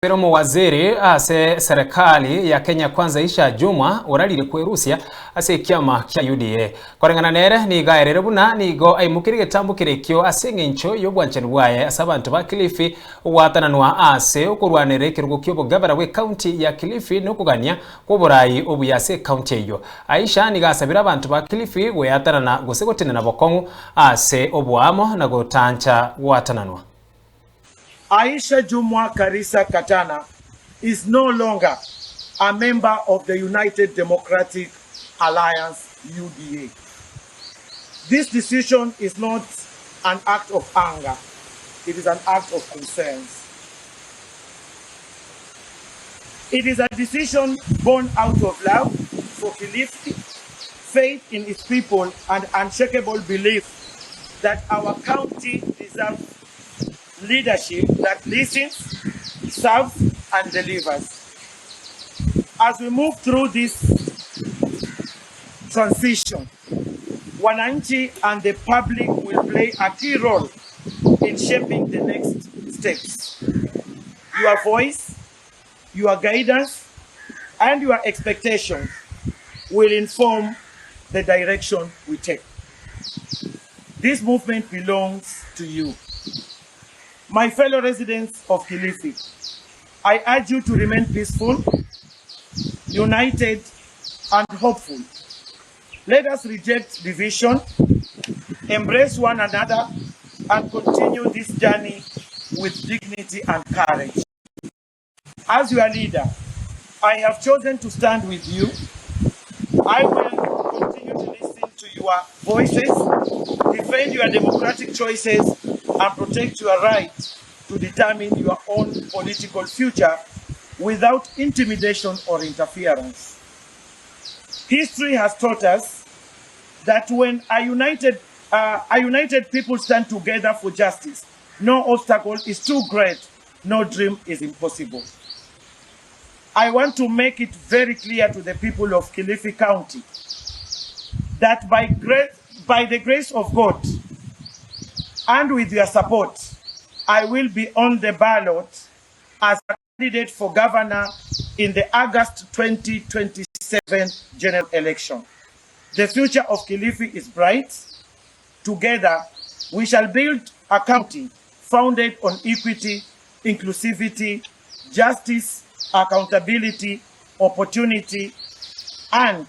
Mu waziri ase serikali ya Kenya Kwanza Aisha Jumwa uralire kwerusia ase kiama kia UDA korengana nere ni gaerere buna nigo aimukiri getambukire kyo ase ngencho yobwanchani bwaye ase abantu ba Kilifi watananwa ase okurwanire kirugo kyobo gabara we county ya Kilifi nokugania kuburayi obuyase county eyo. Aisha ni gasabira abantu ba Kilifi weyatanana gose gotenena BOKONG'U ase OBOAMO na gotancha watananwa. Aisha Jumwa Karisa Katana is no longer a member of the United Democratic Alliance, UDA. This decision is not an act of anger. It is an act of concern. It is a decision born out of love for Kilifi, faith in its people, and unshakable belief that our county deserves leadership that listens, serves, and delivers. As we move through this transition, Wananchi and the public will play a key role in shaping the next steps. Your voice, your guidance, and your expectations will inform the direction we take. This movement belongs to you. My fellow residents of Kilifi, I urge you to remain peaceful, united, and hopeful. Let us reject division, embrace one another, and continue this journey with dignity and courage. As your leader, I have chosen to stand with you. I will continue to listen to your voices, defend your democratic choices, and protect your right to determine your own political future without intimidation or interference. History has taught us that when a united people stand together for justice, no obstacle is too great, no dream is impossible. I want to make it very clear to the people of Kilifi County that by the grace of God, and with your support, I will be on the ballot as a candidate for governor in the August 2027 general election. The future of Kilifi is bright. Together, we shall build a county founded on equity, inclusivity, justice, accountability, opportunity, and